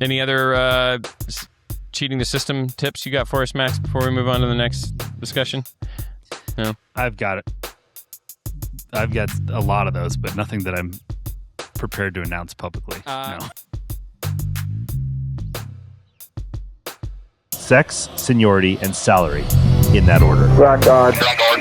Any other cheating the system tips you got for us, Max, before we move on to the next discussion? No? I've got it. I've got a lot of those, but nothing that I'm prepared to announce publicly. No. Sex, seniority, and salary in that order. Rock on.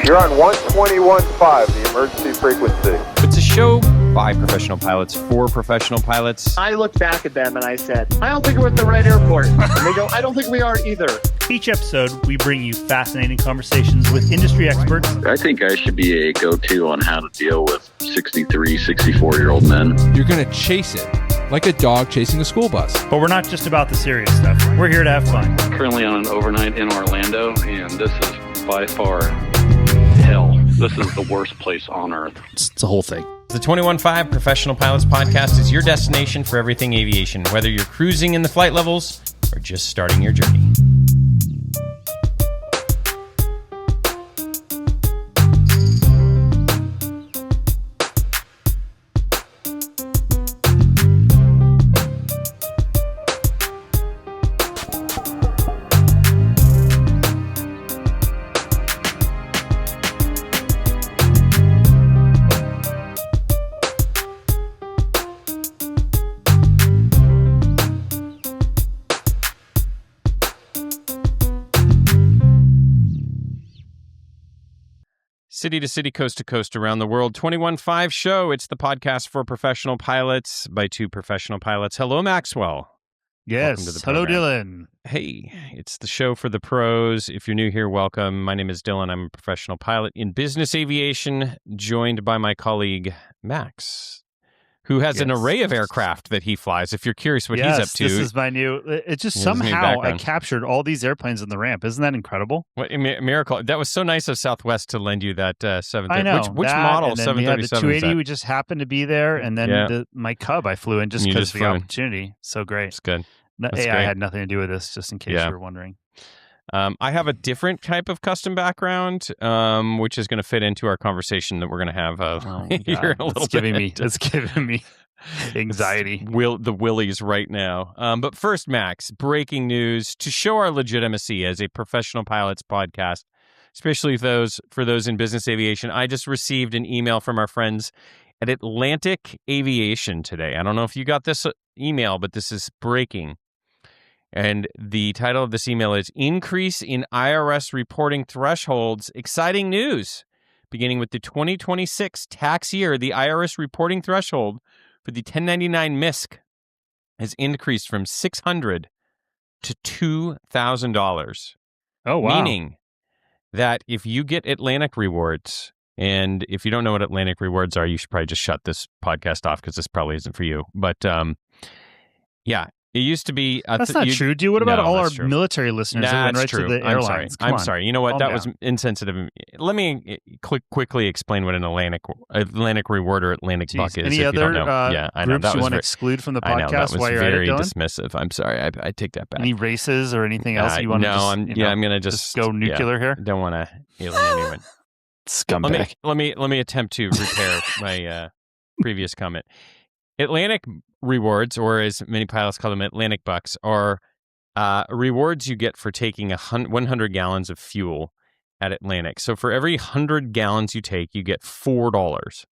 You're on 121.5, the emergency frequency. It's a show by professional pilots for professional pilots. I looked back at them and I said, I don't think we're at the right airport. And they go, I don't think we are either. Each episode, we bring you fascinating conversations with industry experts. I think I should be a go-to on how to deal with 63, 64-year-old men. You're going to chase it like a dog chasing a school bus. But we're not just about the serious stuff. We're here to have fun. Currently on an overnight in Orlando, and this is by far hell. This is the worst place on earth. It's a whole thing. The 21.5 Professional Pilots Podcast is your destination for everything aviation, whether you're cruising in the flight levels or just starting your journey. City to city, coast to coast, around the world. 21.5 show. It's the podcast for professional pilots by two professional pilots. Hello, Maxwell. Yes. Hello, Dylan. Hey, it's the show for the pros. If you're new here, welcome. My name is Dylan. I'm a professional pilot in business aviation, joined by my colleague, Max, who has an array of aircraft that he flies. If you're curious what he's up to. This is my new... It's just somehow I captured all these airplanes in the ramp. Isn't that incredible? What a miracle. That was so nice of Southwest to lend you that 730. I know. Which model? And then 737 we had the 280, we just happened to be there. And then my Cub I flew in just because of the opportunity. So great. It's good. Great. I had nothing to do with this, just in case you were wondering. I have a different type of custom background, which is going to fit into our conversation that we're going to have here in a little bit. It's giving me anxiety. The willies right now. But first, Max, breaking news to show our legitimacy as a professional pilots podcast, especially for those in business aviation. I just received an email from our friends at Atlantic Aviation today. I don't know if you got this email, but this is breaking. And the title of this email is Increase in IRS Reporting Thresholds. Exciting news. Beginning with the 2026 tax year, the IRS reporting threshold for the 1099 MISC has increased from $600 to $2,000. Oh, wow. Meaning that if you get Atlantic rewards, and if you don't know what Atlantic rewards are, you should probably just shut this podcast off because this probably isn't for you. But yeah, it used to be... That's not true, dude. What about all our military listeners who went right to the airlines? I'm sorry. You know what? That was insensitive. Let me quickly explain what an Atlantic reward or Atlantic buck is. Any other groups you want to exclude from the podcast? I know, that was very dismissive. I'm sorry. I take that back. Any races or anything else you want to I'm going to just go nuclear here? Don't want to alienate anyone. Scumbag. Let me attempt to repair my previous comment. Atlantic rewards, or as many pilots call them, Atlantic bucks, are rewards you get for taking 100 gallons of fuel at Atlantic. So for every 100 gallons you take, you get $4.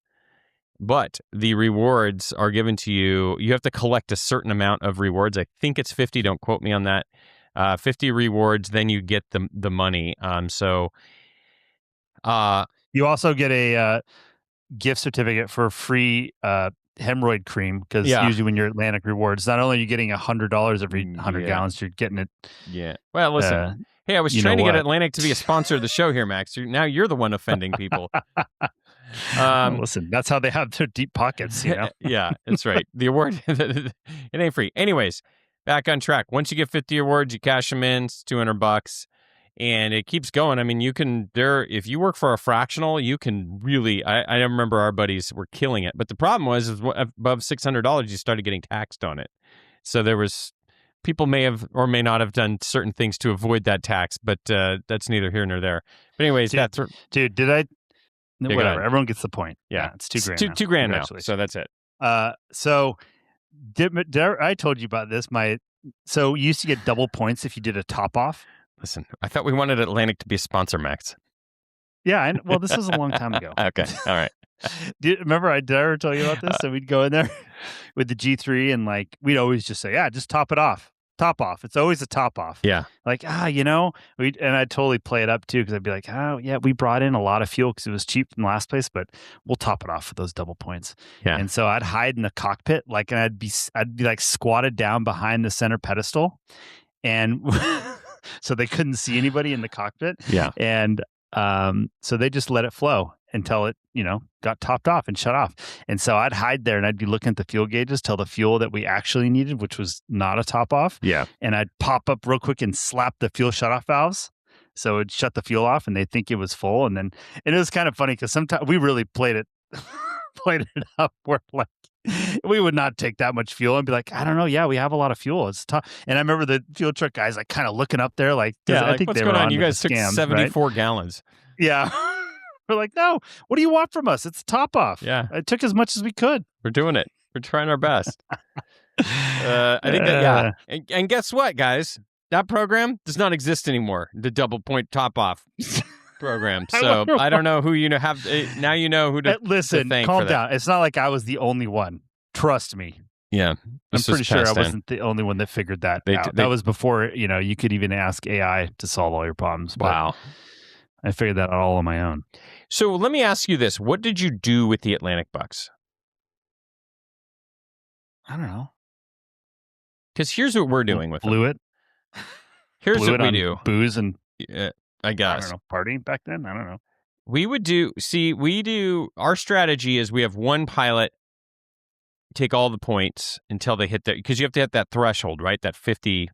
But the rewards are given to you. You have to collect a certain amount of rewards. I think it's 50. Don't quote me on that. 50 rewards, then you get the money. You also get a gift certificate for free hemorrhoid cream, because usually when you're Atlantic rewards, not only are you getting $100 every 100 gallons, you're getting it. Yeah. Well, listen. Hey, I was trying to get Atlantic to be a sponsor of the show here, Max. Now you're the one offending people. Listen, that's how they have their deep pockets, you know? Yeah, that's right. The award, it ain't free. Anyways, back on track. Once you get 50 awards, you cash them in. It's $200. And it keeps going. I mean, if you work for a fractional, you can really, I remember our buddies were killing it. But the problem was above $600, you started getting taxed on it. So people may have or may not have done certain things to avoid that tax, but that's neither here nor there. But anyways, whatever. Everyone gets the point. Yeah, it's $2,000. $2,000 now. So that's it. So I told you about this. My So you used to get double points if you did a top off. Listen, I thought we wanted Atlantic to be a sponsor, Max. Yeah, well, this was a long time ago. Okay, all right. Remember, did I ever tell you about this? So we'd go in there with the G3 and like, we'd always just say, yeah, just top it off. Top off. It's always a top off. Yeah. Like, and I'd totally play it up too, because I'd be like, oh, yeah, we brought in a lot of fuel because it was cheap from the last place, but we'll top it off with those double points. Yeah. And so I'd hide in the cockpit, like, and I'd be like squatted down behind the center pedestal, and so they couldn't see anybody in the cockpit. Yeah. And so they just let it flow until it, got topped off and shut off. And so I'd hide there and I'd be looking at the fuel gauges till the fuel that we actually needed, which was not a top off. Yeah. And I'd pop up real quick and slap the fuel shut off valves. So it'd shut the fuel off and they'd think it was full. And it was kind of funny because sometimes we really played it up where like we would not take that much fuel and be like, I don't know. Yeah, we have a lot of fuel. It's tough. And I remember the fuel truck guys like kind of looking up there like, I think what's they going were on? You guys took scams, 74 right? gallons. Yeah. We're like, no, what do you want from us? It's a top off. Yeah. I took as much as we could. We're doing it. We're trying our best. I think that, yeah. And guess what, guys? That program does not exist anymore. The double point top off program. So I don't know who have. Now you know who to listen. to thank Calm for down. that. It's not like I was the only one. Trust me. Yeah. I'm pretty sure I wasn't the only one that figured that out. That was before, you could even ask AI to solve all your problems. Wow. I figured that out all on my own. So let me ask you this. What did you do with the Atlantic bucks? I don't know. Because here's what we're doing with Blew them. it. Here's Blew what it we on do. Booze and I guess. I don't know, party back then? I don't know. Our strategy is we have one pilot take all the points until they hit because you have to hit that threshold, right? That 50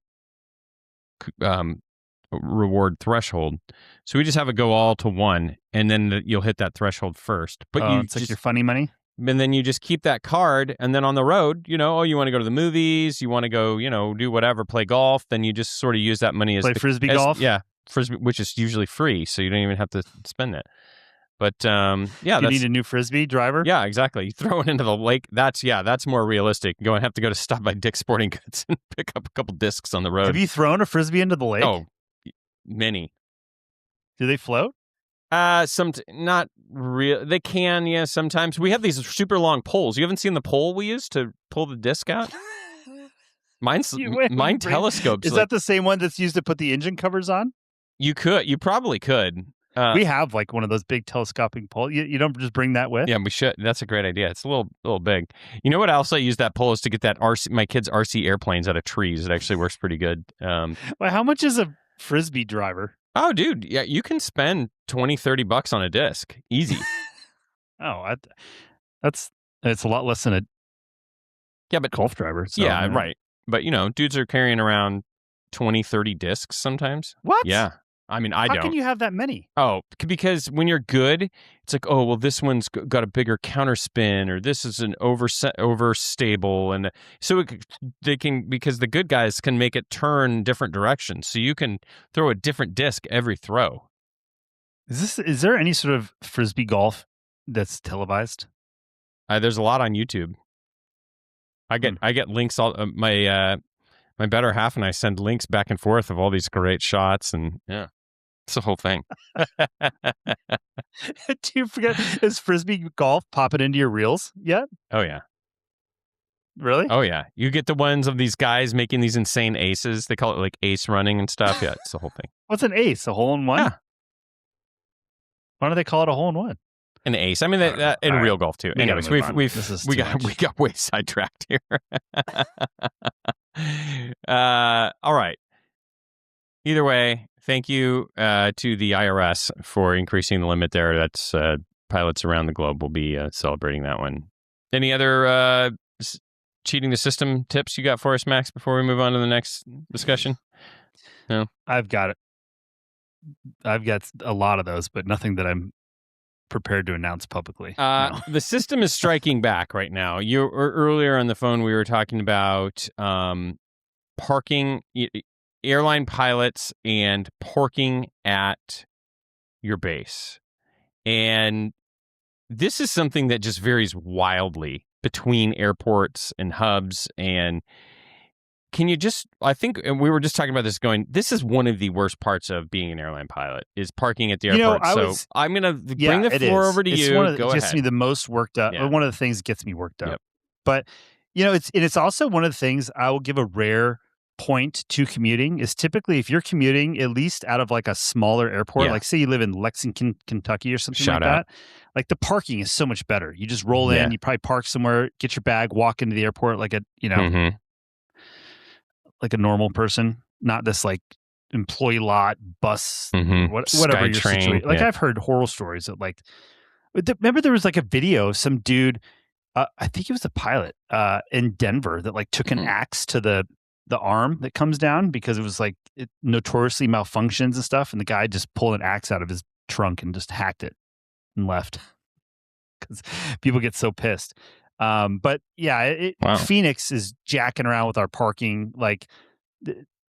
reward threshold. So we just have it go all to one, and then you'll hit that threshold first. But it's like your funny money? And then you just keep that card, and then on the road, you want to go to the movies, you want to go, do whatever, play golf, then you just sort of use that money as... Play Frisbee golf? Yeah, Frisbee, which is usually free, so you don't even have to spend it. But, you need a new Frisbee driver? Yeah, exactly. You throw it into the lake. That's more realistic. Have to go to Stop by Dick's Sporting Goods and pick up a couple discs on the road. Have you thrown a Frisbee into the lake? Oh, many. Do they float? Not real. They can, yeah. Sometimes we have these super long poles. You haven't seen the pole we use to pull the disc out? Mine telescopes. Is that the same one that's used to put the engine covers on? You probably could. We have like one of those big telescoping poles. You don't just bring that with? Yeah, we should. That's a great idea. It's a little big. You know what else I use that pole is to get that my kids' RC airplanes out of trees. It actually works pretty good. Well, how much is a Frisbee driver? Oh, dude, yeah, you can spend $20-$30 on a disc, easy. It's a lot less than a golf driver. So, yeah, right. But dudes are carrying around 20-30 discs sometimes. What? Yeah, I mean, I don't. How can you have that many? Oh, because when you're good, it's like, oh, well, this one's got a bigger counterspin, or this is an overstable, and so they can, because the good guys can make it turn different directions, so you can throw a different disc every throw. Is there any sort of Frisbee golf that's televised? There's a lot on YouTube. I get links all my better half and I send links back and forth of all these great shots, and yeah. It's the whole thing. Do you forget, is Frisbee golf popping into your reels yet? Oh, yeah. Really? Oh, yeah. You get the ones of these guys making these insane aces. They call it like ace running and stuff. Yeah, it's the whole thing. What's an ace? A hole in one? Yeah. Why do they call it a hole in one? An ace. I mean, in real golf too. Anyways, we got way sidetracked here. All right. Either way, thank you to the IRS for increasing the limit there. That's pilots around the globe will be celebrating that one. Any other cheating the system tips you got for us, Max, before we move on to the next discussion? No? I've got it. I've got a lot of those, but nothing that I'm prepared to announce publicly. No. The system is striking back right now. Earlier on the phone, we were talking about parking, airline pilots and parking at your base. And this is something that just varies wildly between airports and hubs. And can you just, I think and we were just talking about this going, this is one of the worst parts of being an airline pilot is parking at the airport. I'm going to bring the floor over to it's you. One of, Go gets ahead. me the most worked up. Yeah. One of the things that gets me worked up. Yep. But, it's also one of the things I will give a rare point to commuting is typically if you're commuting at least out of like a smaller airport, like say you live in Lexington, Kentucky or something like that, like the parking is so much better. You just roll in, you probably park somewhere, get your bag, walk into the airport like a, like a normal person, not this like employee lot bus, whatever your situation. Like I've heard horror stories of like, remember there was like a video of some dude, I think he was a pilot in Denver that like took an axe to the arm that comes down because it was like it notoriously malfunctions and stuff. And the guy just pulled an axe out of his trunk and just hacked it and left because people get so pissed. But yeah, Phoenix is jacking around with our parking. Like,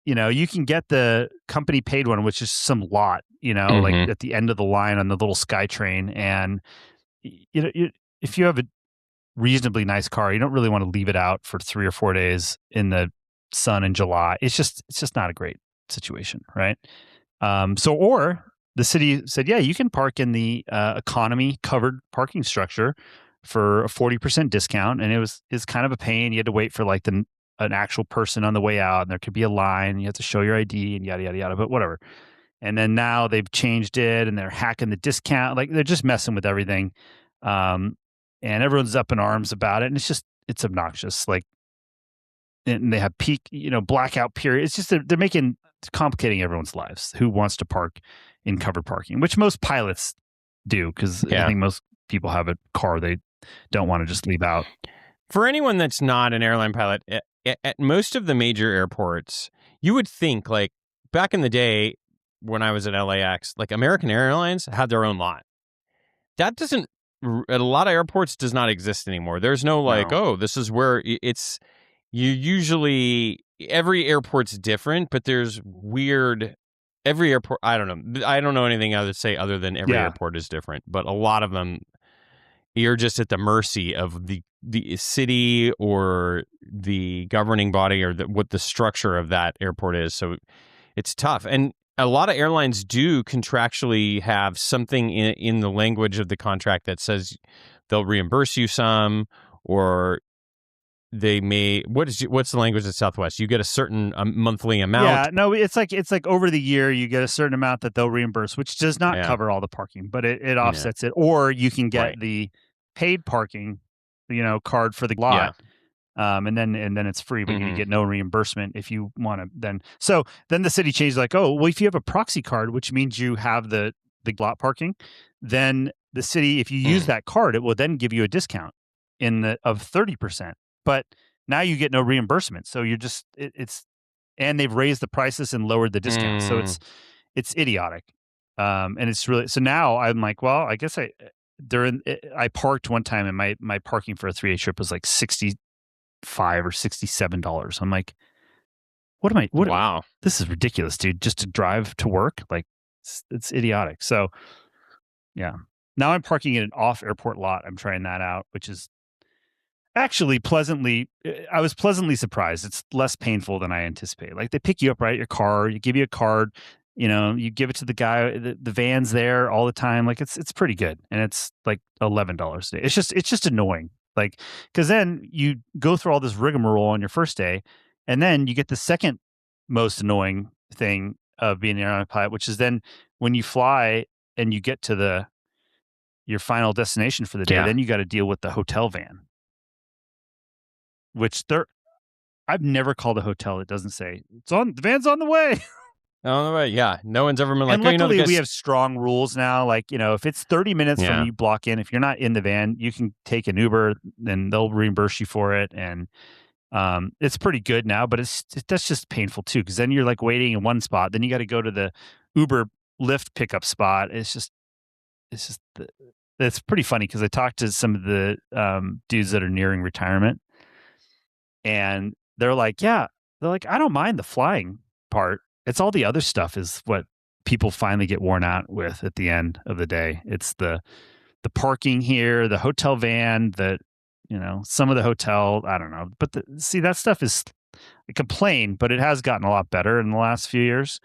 you can get the company paid one, which is some lot, like at the end of the line on the little SkyTrain. And, if you have a reasonably nice car, you don't really want to leave it out for 3 or 4 days in the sun in July. It's just not a great situation, right? Or the city said, yeah, you can park in the economy covered parking structure for a 40% discount, and it's kind of a pain. You had to wait for like an actual person on the way out, and there could be a line. And you have to show your ID and yada yada yada. But whatever. And then now they've changed it, and they're hacking the discount. Like they're just messing with everything, and everyone's up in arms about it. And it's obnoxious. Like. And they have peak, blackout period. It's just they're complicating everyone's lives who wants to park in covered parking, which most pilots do because I think most people have a car they don't want to just leave out. For anyone that's not an airline pilot, at most of the major airports, you would think like back in the day when I was at LAX, like American Airlines had their own lot. That doesn't, at a lot of airports, does not exist anymore. There's no like, oh, this is where it's. You usually, every airport's different, but there's every airport, I don't know anything I would say other than every airport is different, but a lot of them, you're just at the mercy of the city or the governing body or what the structure of that airport is. So it's tough. And a lot of airlines do contractually have something in the language of the contract that says they'll reimburse you some, or they may. What's the language at Southwest? You get a certain monthly amount. Yeah, no, it's like over the year you get a certain amount that they'll reimburse, which does not cover all the parking, but it offsets it. Or you can get the paid parking, card for the lot, and then it's free, but you get no reimbursement if you want to. Then the city changed like, oh, well, if you have a proxy card, which means you have the lot parking, then the city, if you use that card, it will then give you a discount of 30%. But now you get no reimbursement. So you're just, and they've raised the prices and lowered the discount. So it's idiotic. And it's really, so now I'm like, well, I guess I parked one time and my parking for a 3-day trip was like $65 or $67. I'm like, wow, this is ridiculous, dude. Just to drive to work. Like it's idiotic. So yeah, now I'm parking in an off airport lot. I'm trying that out, which is, actually, I was pleasantly surprised. It's less painful than I anticipated. Like they pick you up right at your car, you give you a card, you give it to the guy. The van's there all the time. Like it's pretty good, and it's like $11 a day. It's just annoying. Like because then you go through all this rigmarole on your first day, and then you get the second most annoying thing of being an airline pilot, which is then when you fly and you get to your final destination for the day, then you got to deal with the hotel van. Which I've never called a hotel that doesn't say the van's on the way. On the way, yeah. No one's ever been like, and luckily we have strong rules now. Like, if it's 30 minutes from you block in, if you're not in the van, you can take an Uber, then they'll reimburse you for it. And it's pretty good now, but that's just painful too, because then you're like waiting in one spot, then you got to go to the Uber Lyft pickup spot. It's pretty funny because I talked to some of the dudes that are nearing retirement. And they're like, I don't mind the flying part. It's all the other stuff is what people finally get worn out with at the end of the day. It's the parking here, the hotel van, some of the hotel, I don't know. But see, that stuff is complain, but it has gotten a lot better in the last few years.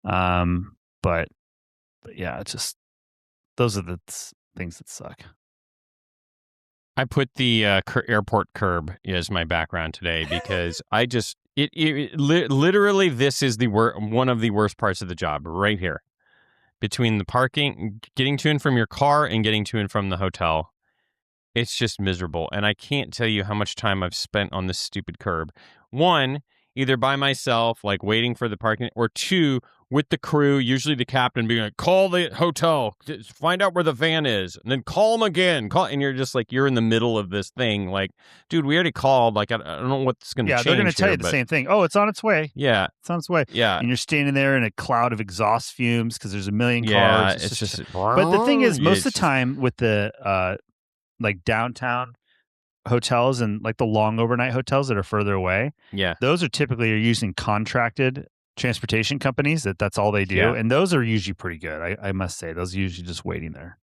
But yeah, it's just those are the things that suck. I put the airport curb as my background today because I just literally this is one of the worst parts of the job right here, between the parking, getting to and from your car, and getting to and from the hotel. It's just miserable, and I can't tell you how much time I've spent on this stupid curb. One, either by myself, like waiting for the parking, or two, with the crew, usually the captain being like, call the hotel, find out where the van is, and then call them again. And you're just like, you're in the middle of this thing. Like, dude, we already called. Like, I don't know what's going to change. Yeah, they're going to tell you the same thing. Oh, it's on its way. Yeah. It's on its way. Yeah. And you're standing there in a cloud of exhaust fumes because there's a million cars. Yeah, it's just but the thing is, most of the time with the like downtown hotels and like the long overnight hotels that are further away, those are typically using contracted transportation companies that's all they do, and those are usually pretty good. I must say, those are usually just waiting there.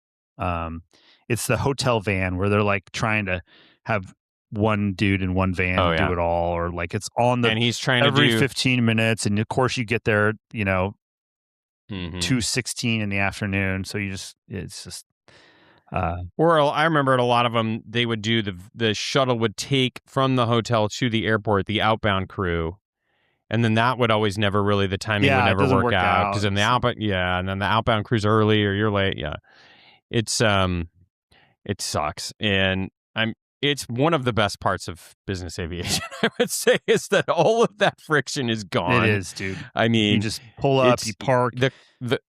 It's the hotel van where they're like trying to have one dude in one van do it all, or like it's on the and he's trying every to do 15 minutes, and of course you get there 2:16 in the afternoon, so it's just or I remember at a lot of them they would do the shuttle would take from the hotel to the airport the outbound crew. And then that would always never really, the timing would never work out because then the outbound crew's early or you're late. Yeah. It's, it sucks. And it's one of the best parts of business aviation, I would say, is that all of that friction is gone. It is, dude. I mean, you just pull up, you park. The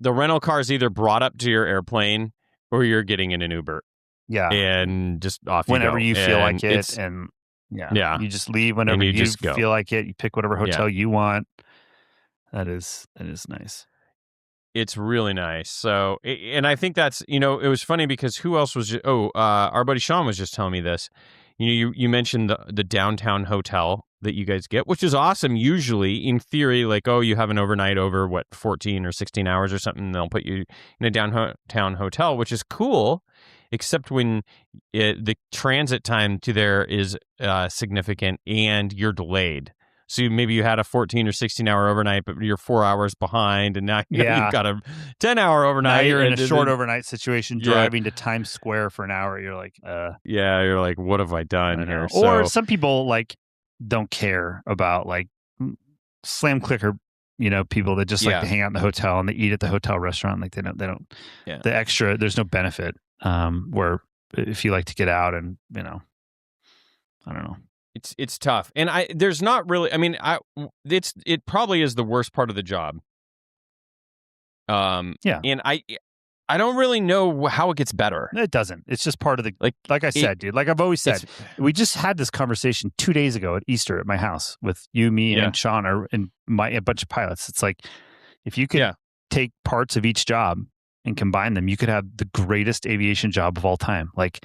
rental car is either brought up to your airplane or you're getting in an Uber. Yeah. And just off you whenever go. you feel like it. And yeah, you just leave whenever you just go. feel like it. You pick whatever hotel you want. That is nice. It's really nice. So, and I think that's, it was funny because who else was, our buddy Sean was just telling me this. You mentioned the downtown hotel that you guys get, which is awesome. Usually, in theory, like, you have an overnight over 14 or 16 hours or something, and they'll put you in a downtown hotel, which is cool. Except when the transit time to there is significant and you're delayed. So maybe you had a 14 or 16 hour overnight, but you're 4 hours behind, and now you've got a 10-hour overnight. Now you're in a short overnight situation, driving to Times Square for an hour. You're like, you're like, what have I done here? Or some people like don't care about like slam clicker, people that just like to hang out in the hotel and they eat at the hotel restaurant. Like they don't. The extra, there's no benefit. Where if you like to get out and I don't know. It's tough, and there's not really. I mean, it probably is the worst part of the job. And I don't really know how it gets better. It doesn't. It's just part of the like I said, dude. Like I've always said, we just had this conversation 2 days ago at Easter at my house with you, me, and Sean, and a bunch of pilots. It's like if you could take parts of each job and combine them, you could have the greatest aviation job of all time. Like,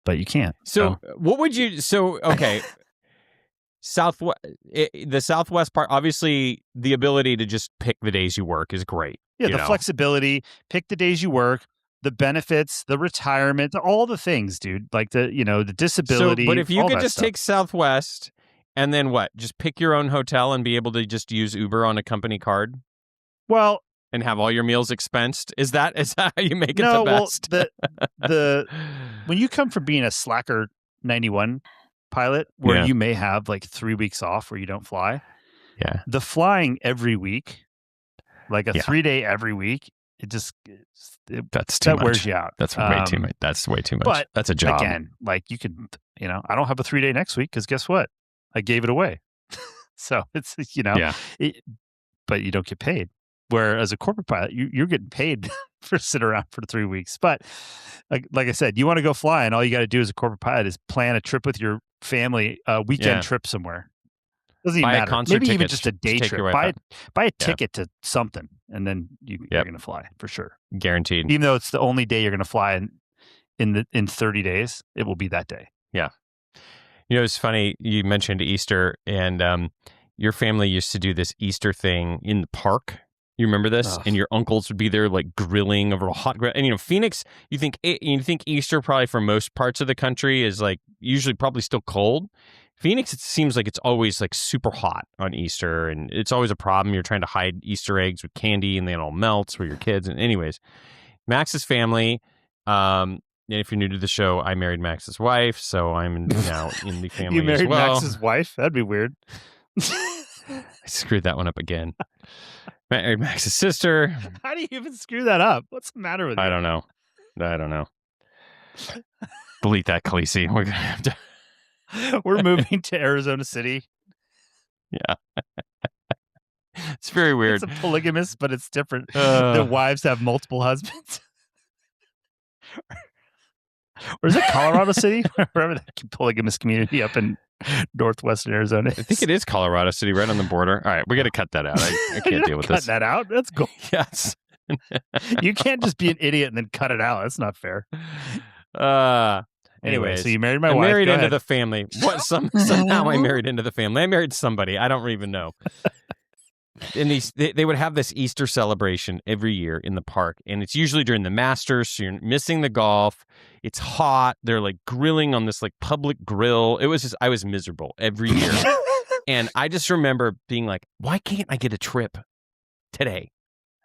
but you can't. So what would you? So okay, the Southwest part. Obviously, the ability to just pick the days you work is great. Yeah, the flexibility. Pick the days you work. The benefits, the retirement, all the things, dude. Like the disability. So, but if you could just take Southwest and then what? Just pick your own hotel and be able to just use Uber on a company card. Well. And have all your meals expensed? Is that how you make it the best? Well, when you come from being a slacker 91 pilot, where you may have like 3 weeks off where you don't fly, the flying every week, like a 3-day every week, that's too much. Wears you out. That's way too much. That's way too much. But that's a job. Again, like you could, I don't have a 3-day next week because guess what? I gave it away. So it's but you don't get paid. Where as a corporate pilot, you're getting paid for sit around for 3 weeks. But like I said, you want to go fly, and all you got to do as a corporate pilot is plan a trip with your family, a weekend trip somewhere. Doesn't even matter. Maybe even just a day trip. Buy a ticket to something, and then you're going to fly for sure, guaranteed. Even though it's the only day you're going to fly in 30 days, it will be that day. Yeah. It's funny you mentioned Easter, and your family used to do this Easter thing in the park. You remember this? And your uncles would be there like grilling over a hot grill. And Phoenix, you think Easter probably for most parts of the country is like usually probably still cold. Phoenix, it seems like it's always like super hot on Easter, and it's always a problem. You're trying to hide Easter eggs with candy, and then it all melts for your kids. And anyways, Max's family. And if you're new to the show, I married Max's wife, so I'm now in the family. You married as well. Max's wife? That'd be weird. I screwed that one up again. Married Max's sister. How do you even screw that up? What's the matter with you? I don't know. Delete that, Khaleesi. We're gonna have to. We're moving to Arizona City. Yeah. It's very weird. It's a polygamous, but it's different. The wives have multiple husbands. Or is it Colorado City? Wherever that polygamous community up in northwestern Arizona is. I think it is Colorado City, right on the border. All right, we got to cut that out. I can't deal with cut this. Cut that out? That's cool. Yes. You can't just be an idiot and then cut it out. That's not fair. Anyway, so you married my wife. Married Go into ahead. the family. What? Somehow I married into the family. I married somebody. I don't even know. And they would have this Easter celebration every year in the park, and it's usually during the Masters, so you're missing the golf. It's hot. They're like grilling on this like public grill. It was just, I was miserable every year. And I just remember being like, why can't I get a trip today?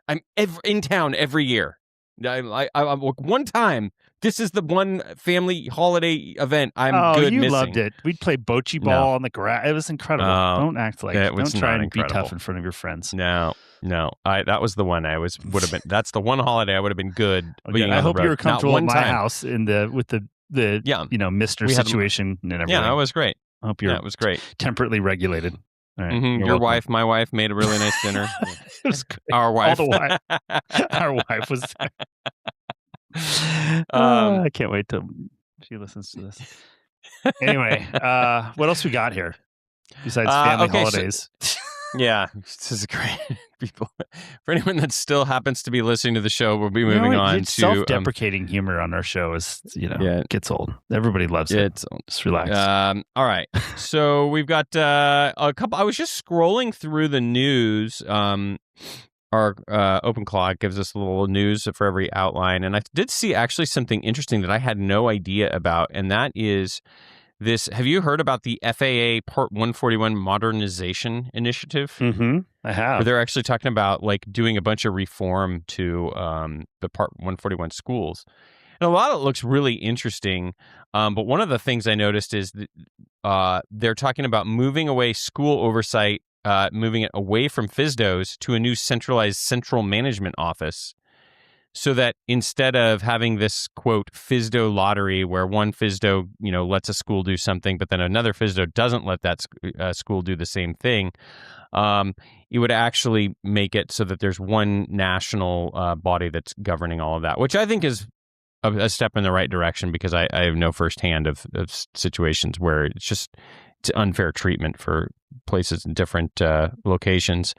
I'm in town every year. I one time, this is the one family holiday event I'm good you missing. loved it. We'd play bocce ball on the grass. It was incredible. Don't act like it. Don't try and be tough in front of your friends. No. That was the one would have been. That's the one holiday I would have been good. Okay, I hope you were comfortable in my house with the Mr. situation and everything. Yeah, that was great. I hope it was great. Temperately regulated. All right, your wife, my wife, made a really nice dinner. It was great. Our wife, our wife was there. I can't wait till she listens to this. Anyway, what else we got here besides family holidays? Yeah, this is great. People, for anyone that still happens to be listening to the show, we'll be moving on to self-deprecating humor on our show. Is gets old. Everybody loves it. Just relax. All right, so we've got a couple. I was just scrolling through the news. Our Open Claw gives us a little news for every outline, and I did see actually something interesting that I had no idea about, and that is this. Have you heard about the FAA Part 141 modernization initiative? Mm-hmm. I have. Where they're actually talking about like doing a bunch of reform to the Part 141 schools. And a lot of it looks really interesting. But one of the things I noticed is that they're talking about moving away school oversight, moving it away from FSDOs to a new centralized central management office. So that instead of having this, quote, FSDO lottery where one FSDO, lets a school do something, but then another FSDO doesn't let that school do the same thing, it would actually make it so that there's one national body that's governing all of that, which I think is a step in the right direction because I have no firsthand of situations where it's unfair treatment for places in different locations.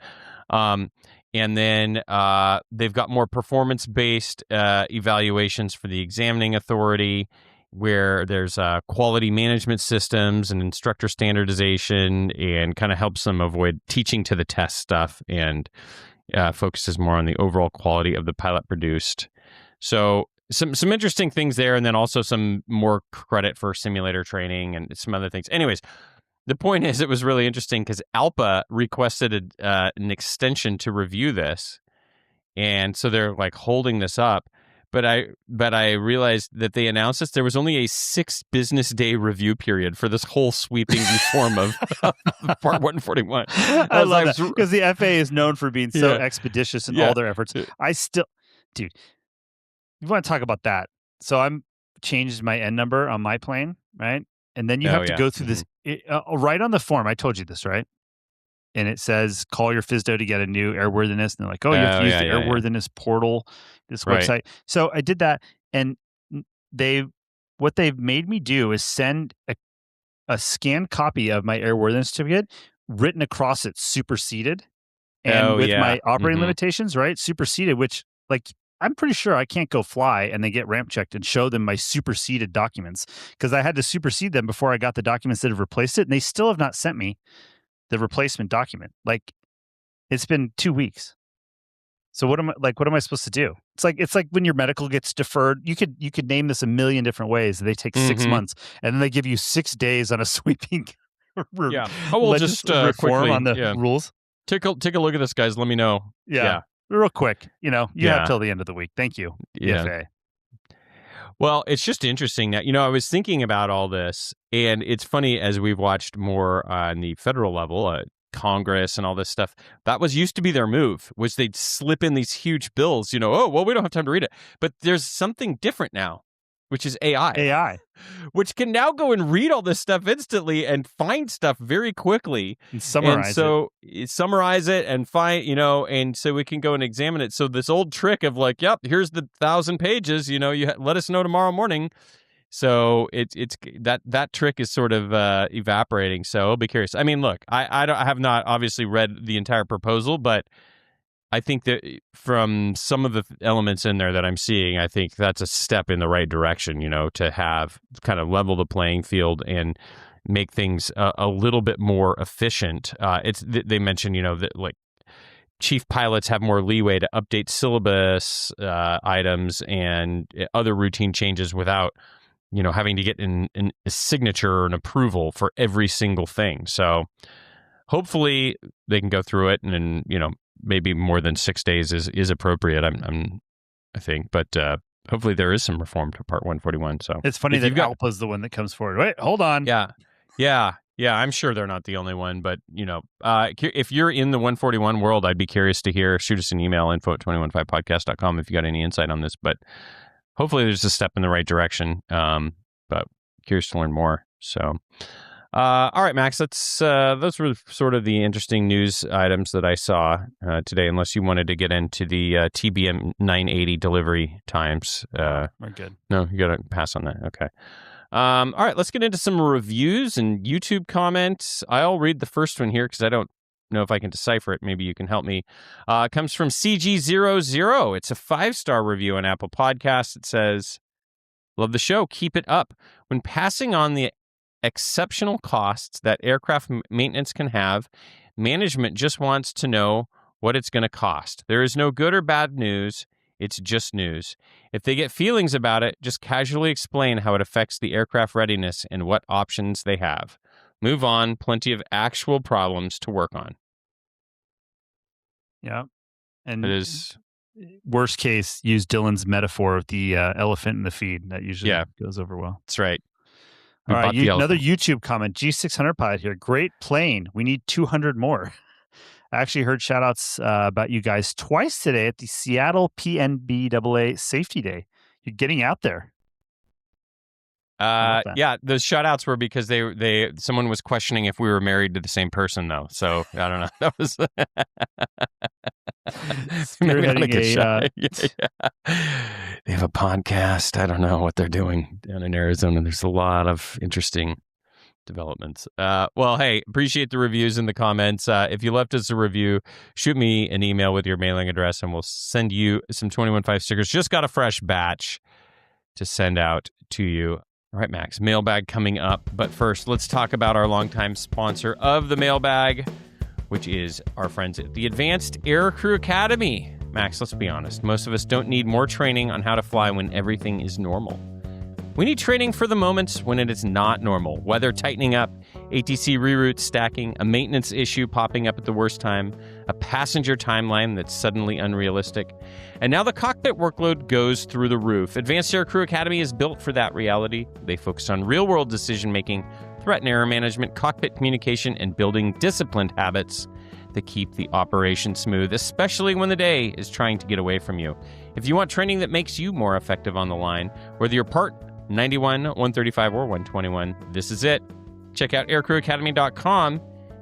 And then they've got more performance-based evaluations for the examining authority, where there's quality management systems and instructor standardization, and kind of helps them avoid teaching to the test stuff and focuses more on the overall quality of the pilot produced. So some interesting things there, and then also some more credit for simulator training and some other things. Anyways, the point is, it was really interesting because ALPA requested an extension to review this, and so they're like holding this up. But I realized that they announced this. There was only a 6 business day review period for this whole sweeping reform of Part 141. I love that because the FAA is known for being so expeditious in all their efforts. Dude, you want to talk about that? So I'm changed my N number on my plane, right? And then you have to go through this right on the form. I told you this, right? And it says, call your FSDO to get a new airworthiness. And they're like, you have to use the airworthiness portal, this website. So I did that. And what they've made me do is send a scanned copy of my airworthiness certificate written across it, superseded. And my operating limitations, right? Superseded, which I'm pretty sure I can't go fly and then get ramp checked and show them my superseded documents because I had to supersede them before I got the documents that have replaced it. And they still have not sent me the replacement document. It's been 2 weeks. So what am I supposed to do? It's like when your medical gets deferred, you could name this a million different ways. They take 6 months and then they give you 6 days on a sweeping Yeah. Oh, we'll just reform quickly on the rules. Take a look at this, guys. Let me know. Yeah. Real quick. You have till the end of the week. Thank you. Yeah. EFA. Well, it's just interesting that, I was thinking about all this, and it's funny as we've watched more on the federal level, Congress and all this stuff, that used to be their move, was they'd slip in these huge bills, we don't have time to read it. But there's something different now, which is AI, which can now go and read all this stuff instantly and find stuff very quickly and summarize summarize it and find, and so we can go and examine it. So this old trick of like, yep, here's the 1,000 pages, you let us know tomorrow morning. So it's that trick is sort of evaporating. So I'll be curious. I mean, look, I have not obviously read the entire proposal, but I think that from some of the elements in there that I'm seeing, I think that's a step in the right direction, to have kind of level the playing field and make things a little bit more efficient. They mentioned, that like chief pilots have more leeway to update syllabus items and other routine changes without, having to get a signature or an approval for every single thing. So hopefully they can go through it and maybe more than 6 days is appropriate. I think, but hopefully there is some reform to Part 141. So it's funny that ALPA's the one that comes forward. Wait, hold on. Yeah. I'm sure they're not the only one, but if you're in the 141 world, I'd be curious to hear. Shoot us an email, info@215podcast.com if you got any insight on this. But hopefully there's a step in the right direction. But curious to learn more. So. All right, Max, those were sort of the interesting news items that I saw today, unless you wanted to get into the TBM 980 delivery times. We're good. No, you got to pass on that. Okay. All right, let's get into some reviews and YouTube comments. I'll read the first one here because I don't know if I can decipher it. Maybe you can help me. It comes from CG00. It's a 5-star review on Apple Podcasts. It says, "Love the show. Keep it up. When passing on the exceptional costs that aircraft maintenance can have, management just wants to know what it's going to cost. There is no good or bad news. It's just news. If they get feelings about it, just casually explain how it affects the aircraft readiness and what options they have. Move on. Plenty of actual problems to work on." Yeah. And it is worst case, use Dylan's metaphor of the elephant in the feed. That usually goes over well. That's right. All right, another YouTube comment. G600 pilot here. Great plane. We need 200 more. I actually heard shout outs about you guys twice today at the Seattle PNBAA Safety Day. You're getting out there. Yeah, those shout outs were because someone was questioning if we were married to the same person, though. So I don't know. That was maybe not a good shot. They have a podcast. I don't know what they're doing down in Arizona. There's a lot of interesting developments. Well, hey, appreciate the reviews and the comments. If you left us a review, shoot me an email with your mailing address and we'll send you some 215 stickers. Just got a fresh batch to send out to you. All right, Max, mailbag coming up. But first, let's talk about our longtime sponsor of the mailbag, which is our friends at the Advanced Aircrew Academy. Max, let's be honest. Most of us don't need more training on how to fly when everything is normal. We need training for the moments when it is not normal. Weather tightening up, ATC reroute stacking, a maintenance issue popping up at the worst time, a passenger timeline that's suddenly unrealistic. And now the cockpit workload goes through the roof. Advanced Aircrew Academy is built for that reality. They focus on real-world decision-making, threat and error management, cockpit communication, and building disciplined habits that keep the operation smooth, especially when the day is trying to get away from you. If you want training that makes you more effective on the line, whether you're Part 91, 135, or 121, this is it. Check out aircrewacademy.com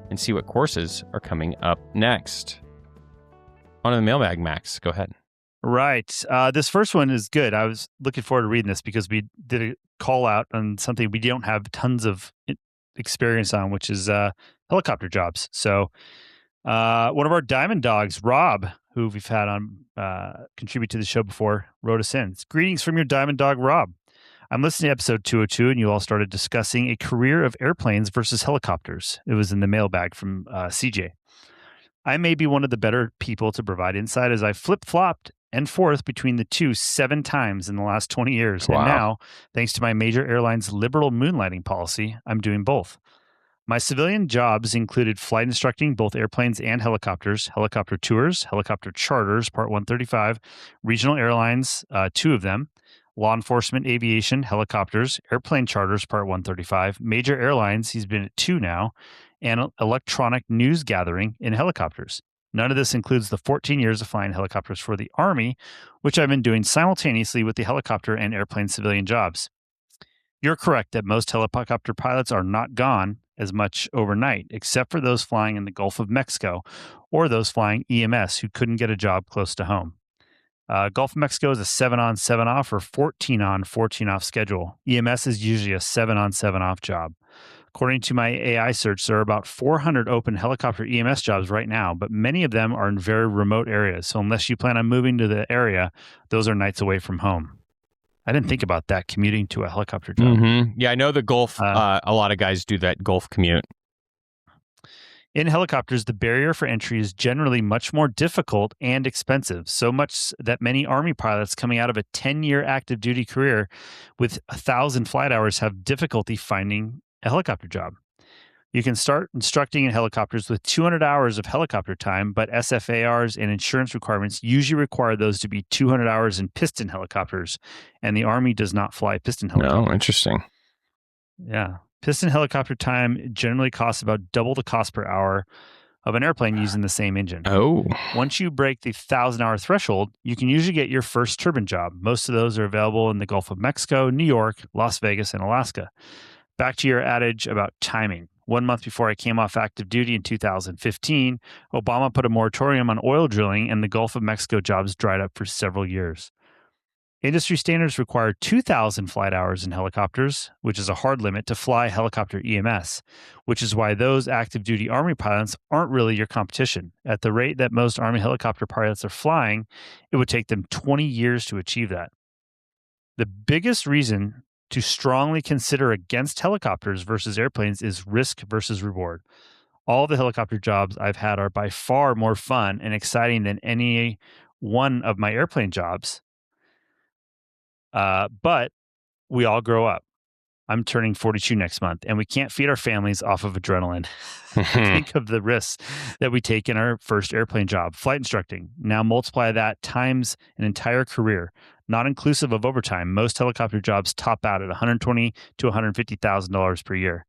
and see what courses are coming up next. On to the mailbag, Max. Go ahead. Right. This first one is good. I was looking forward to reading this because we did a call out on something we don't have tons of experience on, which is helicopter jobs. So one of our Diamond Dogs, Rob, who we've had on contribute to the show before, wrote us in. Greetings from your Diamond Dog, Rob. I'm listening to episode 202, and you all started discussing a career of airplanes versus helicopters. It was in the mailbag from CJ. I may be one of the better people to provide insight as I flip-flopped and forth between the two 7 times in the last 20 years. Wow. And now, thanks to my major airline's liberal moonlighting policy, I'm doing both. My civilian jobs included flight instructing both airplanes and helicopters, helicopter tours, helicopter charters, Part 135, regional airlines, 2 of them, law enforcement aviation, helicopters, airplane charters, Part 135, major airlines, he's been at 2 now, and electronic news gathering in helicopters. None of this includes the 14 years of flying helicopters for the Army, which I've been doing simultaneously with the helicopter and airplane civilian jobs. You're correct that most helicopter pilots are not gone as much overnight, except for those flying in the Gulf of Mexico or those flying EMS who couldn't get a job close to home. Gulf of Mexico is a 7-on, 7-off or 14-on, 14-off schedule. EMS is usually a 7-on, 7-off job. According to my AI search, there are about 400 open helicopter EMS jobs right now, but many of them are in very remote areas. So unless you plan on moving to the area, those are nights away from home. I didn't think about that, commuting to a helicopter job. Yeah, I know the Gulf. A lot of guys do that Gulf commute. In helicopters, the barrier for entry is generally much more difficult and expensive, so much that many Army pilots coming out of a 10-year active duty career with 1,000 flight hours have difficulty finding a helicopter job. You can start instructing in helicopters with 200 hours of helicopter time, but SFARs and insurance requirements usually require those to be 200 hours in piston helicopters, and the Army does not fly piston helicopters. No, interesting. Yeah. Piston helicopter time generally costs about double the cost per hour of an airplane using the same engine. Oh. Once you break the 1,000-hour threshold, you can usually get your first turbine job. Most of those are available in the Gulf of Mexico, New York, Las Vegas, and Alaska. Back to your adage about timing. 1 month before I came off active duty in 2015, Obama put a moratorium on oil drilling, and the Gulf of Mexico jobs dried up for several years. Industry standards require 2,000 flight hours in helicopters, which is a hard limit to fly helicopter EMS, which is why those active duty Army pilots aren't really your competition. At the rate that most Army helicopter pilots are flying, it would take them 20 years to achieve that. The biggest reason to strongly consider against helicopters versus airplanes is risk versus reward. All the helicopter jobs I've had are by far more fun and exciting than any one of my airplane jobs. But we all grow up. I'm turning 42 next month, and we can't feed our families off of adrenaline. Think of the risks that we take in our first airplane job, flight instructing. Now multiply that times an entire career, not inclusive of overtime. Most helicopter jobs top out at $120,000 to $150,000 per year.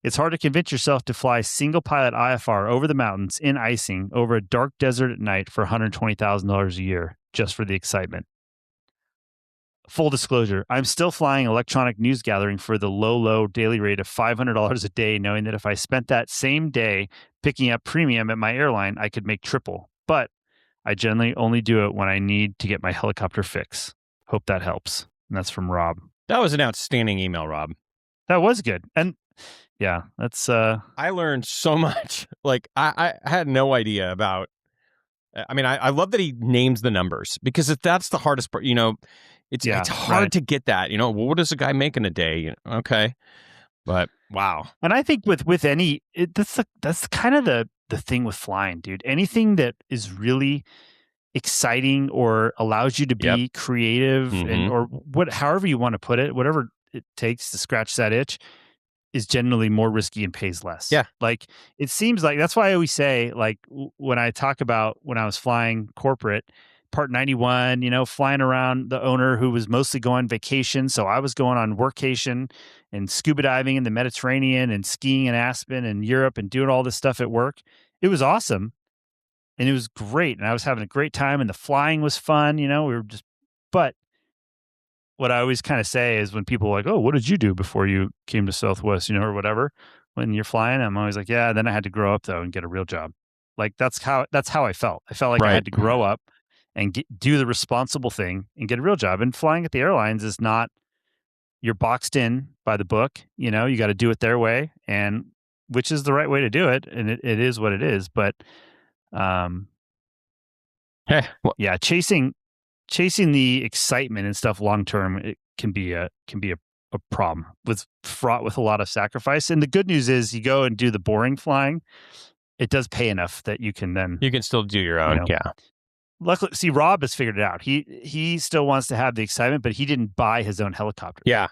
It's hard to convince yourself to fly single pilot IFR over the mountains in icing over a dark desert at night for $120,000 a year just for the excitement. Full disclosure, I'm still flying electronic news gathering for the low daily rate of $500 a day, knowing that if I spent that same day picking up premium at my airline, I could make triple. But I generally only do it when I need to get my helicopter fix. Hope that helps. And that's from Rob. That was an outstanding email, Rob. That was good. And yeah, that's... I learned so much. Like, I had no idea about... I mean, I love that he names the numbers, because if that's the hardest part, it's hard to get that. Well, what does a guy make in a day? Okay. But wow. And I think with any... that's kind of the thing with flying, dude. Anything that is really exciting or allows you to be creative and or however you want to put it, whatever it takes to scratch that itch, is generally more risky and pays less. Yeah. Like, it seems like that's why I always say, like, when I talk about when I was flying corporate, Part 91, flying around the owner who was mostly going vacation. So I was going on workation and scuba diving in the Mediterranean and skiing in Aspen and Europe and doing all this stuff at work. It was awesome. And it was great. And I was having a great time, and the flying was fun. But what I always kind of say is when people are like, oh, what did you do before you came to Southwest, or whatever, when you're flying, I'm always like, yeah, then I had to grow up though and get a real job. Like, that's how I felt. I felt like I had to grow up and do the responsible thing and get a real job. And flying at the airlines is not, you're boxed in by the book, you got to do it their way, and which is the right way to do it. And it is what it is. But, chasing the excitement and stuff long term, it can be a problem fraught with a lot of sacrifice. And the good news is, you go and do the boring flying, it does pay enough that you can still do your own. Yeah. Luckily, see, Rob has figured it out. He still wants to have the excitement, but he didn't buy his own helicopter. Yeah.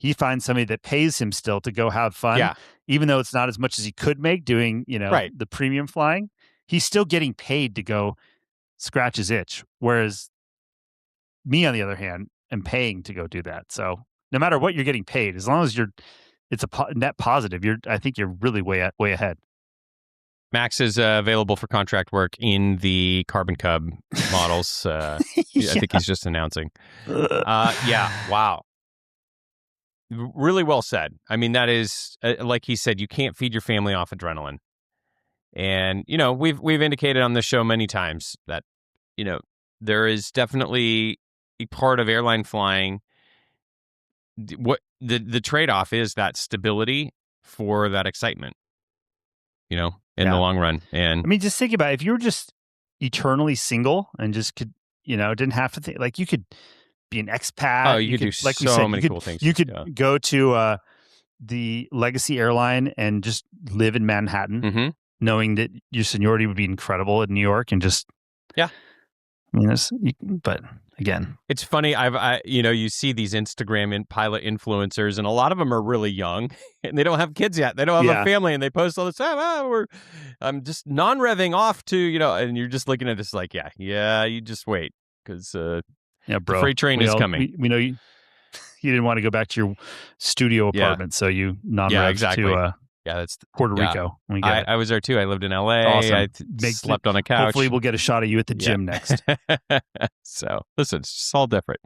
he finds somebody that pays him still to go have fun. Yeah. Even though it's not as much as he could make doing, Right. the premium flying, he's still getting paid to go scratch his itch. Whereas me, on the other hand, am paying to go do that. So no matter what you're getting paid, as long as it's a net positive, I think you're really way ahead. Max is available for contract work in the Carbon Cub models. I think he's just announcing. Yeah. Wow. Really well said. I mean, that is, like he said, you can't feed your family off adrenaline. And, we've indicated on the show many times that, there is definitely a part of airline flying. What the trade-off is that stability for that excitement, in the long run. And I mean, just think about it. If you were just eternally single and just could, didn't have to think, like you could be an expat. Oh, you could do like so we said, many cool things. You could go to the Legacy Airline and just live in Manhattan, knowing that your seniority would be incredible in New York, and just I mean, but again, it's funny. You see these Instagram and pilot influencers, and a lot of them are really young, and they don't have kids yet. They don't have a family, and they post all the time. I'm just non-revving off to, and you're just looking at this like, you just wait because bro, the freight train is coming. We know you didn't want to go back to your studio apartment, so you non-rev to that's Puerto Rico. I was there too. I lived in LA. Awesome. I slept on a couch. Hopefully we'll get a shot of you at the gym next. So listen, it's just all different.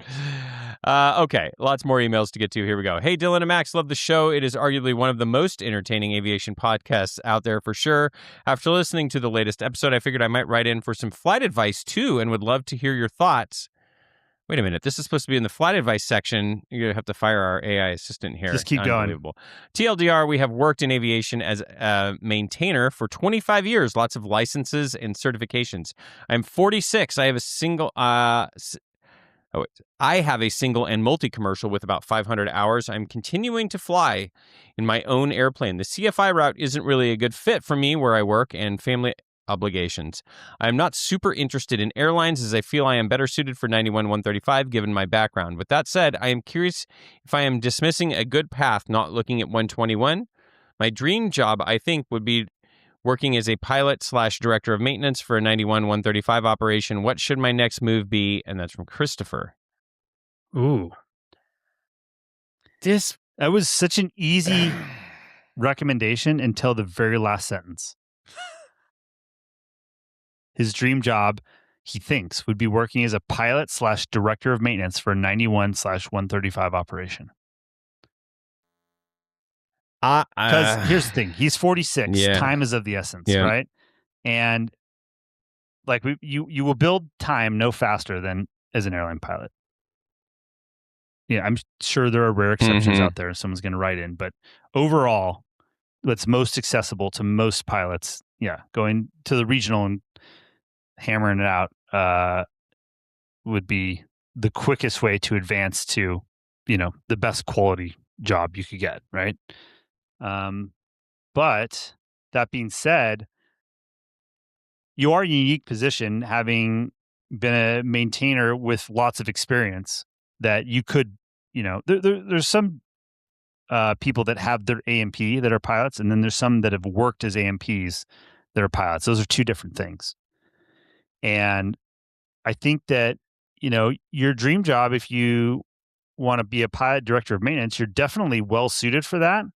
Okay, lots more emails to get to. Here we go. Hey, Dylan and Max, love the show. It is arguably one of the most entertaining aviation podcasts out there for sure. After listening to the latest episode, I figured I might write in for some flight advice too, and would love to hear your thoughts. Wait a minute. This is supposed to be in the flight advice section. You're going to have to fire our AI assistant here. Just keep going. TLDR, we have worked in aviation as a maintainer for 25 years. Lots of licenses and certifications. I'm 46. I have a single and multi-commercial with about 500 hours. I'm continuing to fly in my own airplane. The CFI route isn't really a good fit for me where I work and family obligations. I am not super interested in airlines as I feel I am better suited for 91-135 given my background. With that said, I am curious if I am dismissing a good path not looking at 121. My dream job, I think, would be working as a pilot/director of maintenance for a 91-135 operation. What should my next move be? And that's from Christopher. Ooh. That was such an easy recommendation until the very last sentence. His dream job, he thinks, would be working as a pilot/director of maintenance for a 91/135 operation. Because here's the thing, he's 46. Yeah. Time is of the essence, right? And like you will build time no faster than as an airline pilot. Yeah, I'm sure there are rare exceptions out there. Someone's going to write in, but overall, what's most accessible to most pilots, going to the regional and hammering it out would be the quickest way to advance to, the best quality job you could get, right? But that being said, you are in a unique position having been a maintainer with lots of experience that you could, there's some people that have their AMP that are pilots, and then there's some that have worked as AMPs that are pilots. Those are two different things. And I think that, your dream job, if you want to be a pilot director of maintenance, you're definitely well suited for that.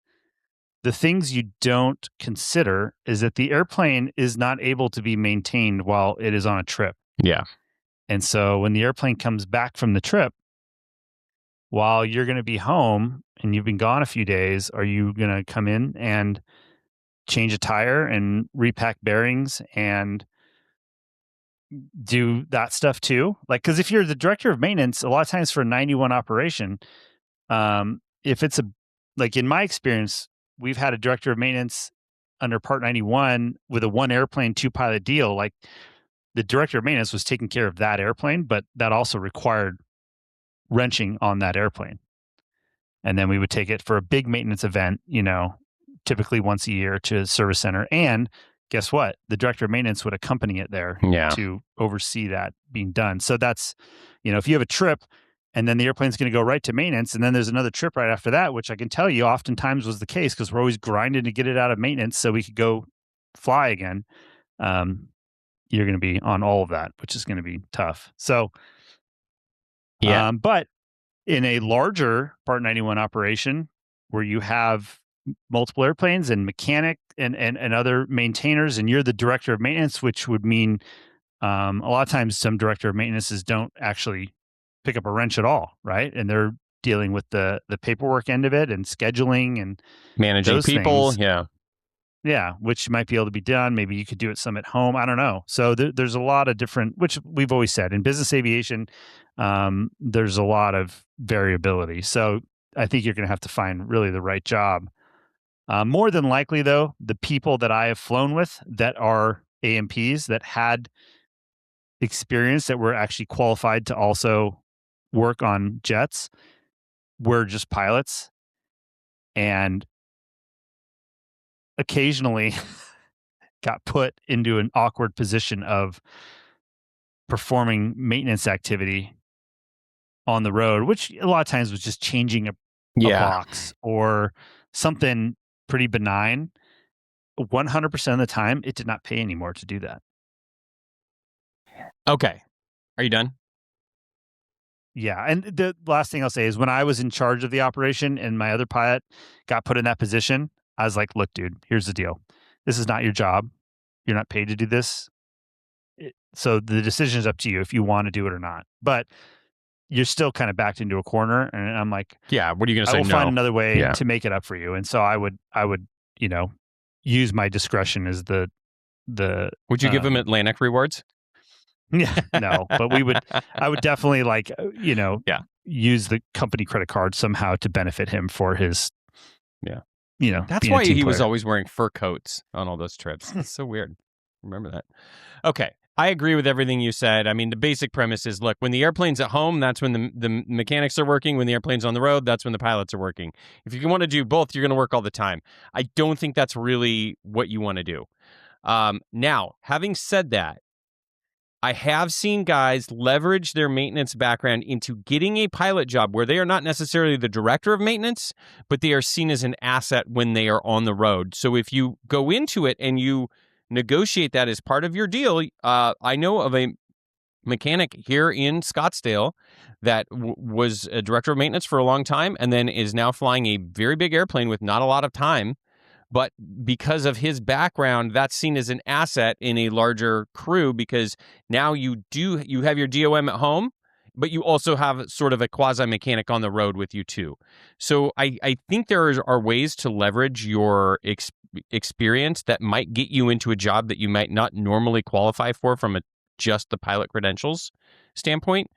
The things you don't consider is that the airplane is not able to be maintained while it is on a trip. Yeah. And so when the airplane comes back from the trip, while you're going to be home and you've been gone a few days, are you going to come in and change a tire and repack bearings and do that stuff too? Like, because if you're the director of maintenance, a lot of times for a 91 operation, if it's like in my experience, we've had a director of maintenance under Part 91 with a 1 airplane, 2 pilot deal. Like the director of maintenance was taking care of that airplane, but that also required wrenching on that airplane. And then we would take it for a big maintenance event, typically once a year to a service center. And guess what? The director of maintenance would accompany it there to oversee that being done. So that's, if you have a trip, and then the airplane's going to go right to maintenance, and then there's another trip right after that, which I can tell you oftentimes was the case because we're always grinding to get it out of maintenance so we could go fly again. You're going to be on all of that, which is going to be tough. So, but in a larger Part 91 operation where you have multiple airplanes and mechanic and other maintainers, and you're the director of maintenance, which would mean a lot of times some director of maintenances don't actually pick up a wrench at all, right? And they're dealing with the paperwork end of it and scheduling and managing those people. things. Yeah, which might be able to be done. Maybe you could do it some at home. I don't know. So there's a lot of different, which we've always said in business aviation, there's a lot of variability. So I think you're going to have to find really the right job. More than likely, though, the people that I have flown with that are AMPs that had experience that were actually qualified to also work on jets were just pilots, and occasionally got put into an awkward position of performing maintenance activity on the road, which a lot of times was just changing a box or something pretty benign. 100% of the time, it did not pay anymore to do that. Okay. Are you done? Yeah. And the last thing I'll say is when I was in charge of the operation and my other pilot got put in that position, I was like, look, dude, here's the deal. This is not your job. You're not paid to do this. So the decision is up to you if you want to do it or not. But you're still kind of backed into a corner. And I'm like, yeah, what are you going to say? I will find another way to make it up for you. And so I would, use my discretion as the. Would you give him Atlantic rewards? Yeah, no, but I would definitely use the company credit card somehow to benefit him for his, that's why he was always wearing fur coats on all those trips. It's so weird. Remember that. Okay. I agree with everything you said. I mean, the basic premise is, look, when the airplane's at home, that's when the mechanics are working. When the airplane's on the road, that's when the pilots are working. If you want to do both, you're going to work all the time. I don't think that's really what you want to do. Now, having said that, I have seen guys leverage their maintenance background into getting a pilot job where they are not necessarily the director of maintenance, but they are seen as an asset when they are on the road. So if you go into it and you negotiate that as part of your deal, I know of a mechanic here in Scottsdale that was a director of maintenance for a long time and then is now flying a very big airplane with not a lot of time. But because of his background, that's seen as an asset in a larger crew because now you have your DOM at home, but you also have sort of a quasi-mechanic on the road with you too. So I think there are ways to leverage your experience that might get you into a job that you might not normally qualify for from just the pilot credentials standpoint.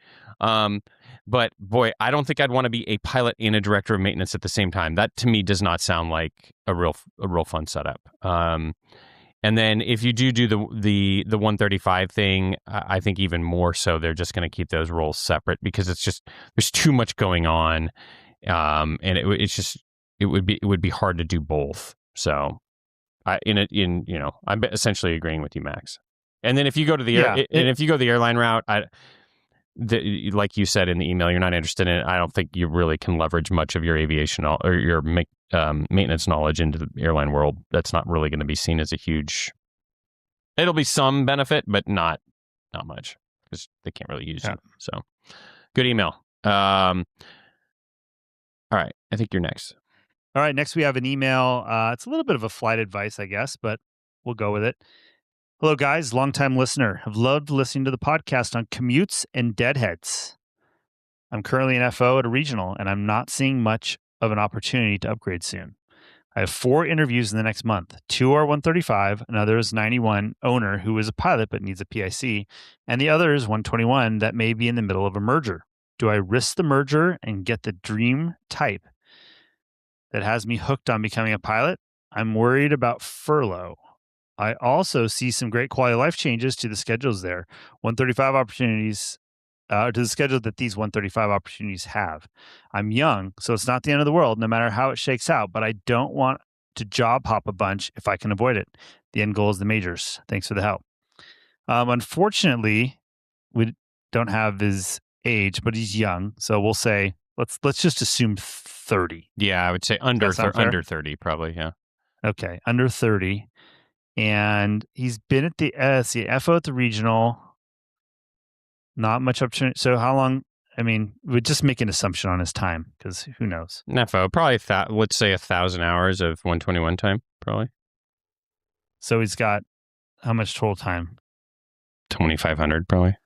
But boy, I don't think I'd want to be a pilot and a director of maintenance at the same time. That to me does not sound like a real fun setup. And then if you do the 135 thing, I think even more so, they're just going to keep those roles separate because it's just there's too much going on, and it would be hard to do both. So, I'm essentially agreeing with you, Max. And then if you go to the airline route, like you said in the email, you're not interested in it. I don't think you really can leverage much of your aviation or your maintenance knowledge into the airline world. That's not really going to be seen as a huge. It'll be some benefit, but not much because they can't really use you. So, good email. All right, I think you're next. All right, next we have an email. It's a little bit of a flight advice, I guess, but we'll go with it. Hello, guys. Longtime listener. Have loved listening to the podcast on commutes and deadheads. I'm currently an FO at a regional, and I'm not seeing much of an opportunity to upgrade soon. I have 4 interviews in the next month. 2 are 135, another is 91 owner who is a pilot but needs a PIC, and the other is 121 that may be in the middle of a merger. Do I risk the merger and get the dream type that has me hooked on becoming a pilot? I'm worried about furlough. I also see some great quality of life changes to the schedules there. 135 opportunities, to the schedule that these 135 opportunities have. I'm young, so it's not the end of the world, no matter how it shakes out, but I don't want to job hop a bunch if I can avoid it. The end goal is the majors. Thanks for the help. Unfortunately, we don't have as age, but he's young. So we'll say let's just assume 30. Yeah, I would say under sound fair? under 30 probably, yeah. Okay, under 30. And he's been at the FO at the regional. Not much opportunity. So how long? I mean, we'd just make an assumption on his time because who knows? NFO, probably let's say 1,000 hours of 121 time, probably. So he's got how much total time? 2,500 probably.